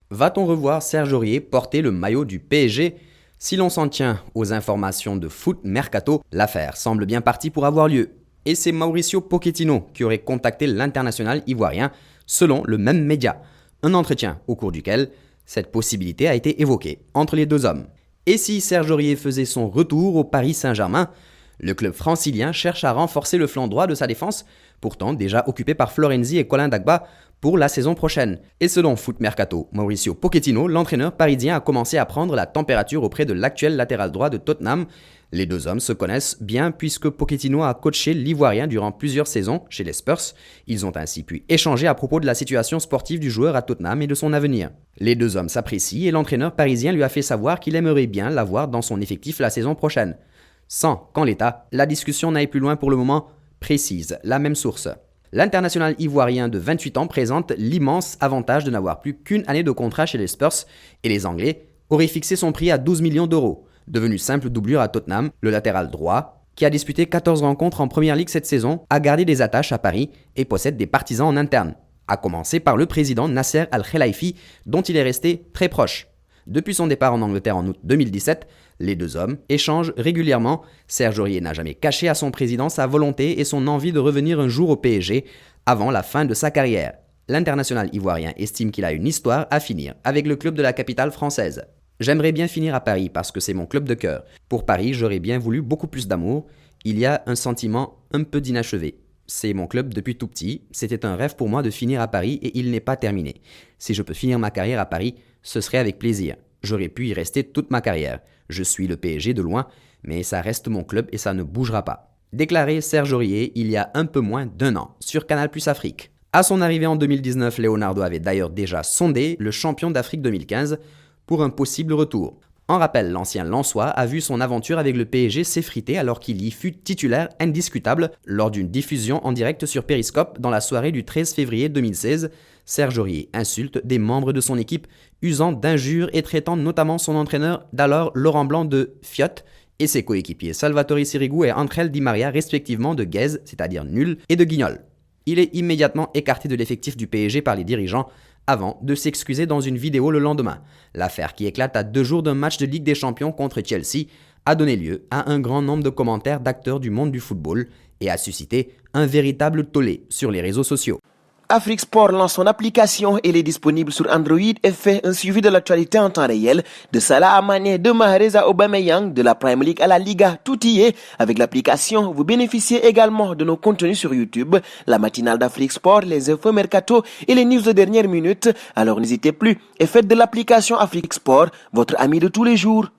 Va-t-on revoir Serge Aurier porter le maillot du PSG? Si l'on s'en tient aux informations de Foot Mercato, l'affaire semble bien partie pour avoir lieu. Et c'est Mauricio Pochettino qui aurait contacté l'international ivoirien, selon le même média. Un entretien au cours duquel cette possibilité a été évoquée entre les deux hommes. Et si Serge Aurier faisait son retour au Paris Saint-Germain? Le club francilien cherche à renforcer le flanc droit de sa défense, pourtant déjà occupé par Florenzi et Colin Dagba pour la saison prochaine. Et selon Foot Mercato, Mauricio Pochettino, l'entraîneur parisien a commencé à prendre la température auprès de l'actuel latéral droit de Tottenham. Les deux hommes se connaissent bien puisque Pochettino a coaché l'Ivoirien durant plusieurs saisons chez les Spurs. Ils ont ainsi pu échanger à propos de la situation sportive du joueur à Tottenham et de son avenir. Les deux hommes s'apprécient et l'entraîneur parisien lui a fait savoir qu'il aimerait bien l'avoir dans son effectif la saison prochaine. Sans qu'en l'état, la discussion n'aille plus loin pour le moment, précise la même source. L'international ivoirien de 28 ans présente l'immense avantage de n'avoir plus qu'une année de contrat chez les Spurs et les Anglais auraient fixé son prix à 12 millions d'euros. Devenu simple doublure à Tottenham, le latéral droit, qui a disputé 14 rencontres en Première Ligue cette saison, a gardé des attaches à Paris et possède des partisans en interne, à commencer par le président Nasser Al-Khelaifi, dont il est resté très proche. Depuis son départ en Angleterre en août 2017, les deux hommes échangent régulièrement. Serge Aurier n'a jamais caché à son président sa volonté et son envie de revenir un jour au PSG avant la fin de sa carrière. L'international ivoirien estime qu'il a une histoire à finir avec le club de la capitale française. J'aimerais bien finir à Paris parce que c'est mon club de cœur. Pour Paris, j'aurais bien voulu beaucoup plus d'amour. Il y a un sentiment un peu d'inachevé. C'est mon club depuis tout petit. C'était un rêve pour moi de finir à Paris et il n'est pas terminé. Si je peux finir ma carrière à Paris, ce serait avec plaisir. J'aurais pu y rester toute ma carrière. Je suis le PSG de loin, mais ça reste mon club et ça ne bougera pas. Déclaré Serge Aurier il y a un peu moins d'un an sur Canal+ Afrique. À son arrivée en 2019, Leonardo avait d'ailleurs déjà sondé le champion d'Afrique 2015 pour un possible retour. En rappel, l'ancien Lensois a vu son aventure avec le PSG s'effriter alors qu'il y fut titulaire indiscutable lors d'une diffusion en direct sur Periscope dans la soirée du 13 février 2016. Serge Aurier insulte des membres de son équipe, usant d'injures et traitant notamment son entraîneur d'alors Laurent Blanc de fiotte et ses coéquipiers Salvatore Sirigu et Angel Di Maria respectivement de gaze, c'est-à-dire nul, et de guignol. Il est immédiatement écarté de l'effectif du PSG par les dirigeants avant de s'excuser dans une vidéo le lendemain. L'affaire qui éclate à 2 jours d'un match de Ligue des Champions contre Chelsea a donné lieu à un grand nombre de commentaires d'acteurs du monde du football et a suscité un véritable tollé sur les réseaux sociaux. Afrique Sport lance son application, elle est disponible sur Android et fait un suivi de l'actualité en temps réel, de Salah à Mané, de Mahrez à Aubameyang, de la Premier League à la Liga, tout y est. Avec l'application, vous bénéficiez également de nos contenus sur YouTube, la matinale d'Afrique Sport, les infos mercato et les news de dernière minute. Alors n'hésitez plus et faites de l'application Afrique Sport votre ami de tous les jours.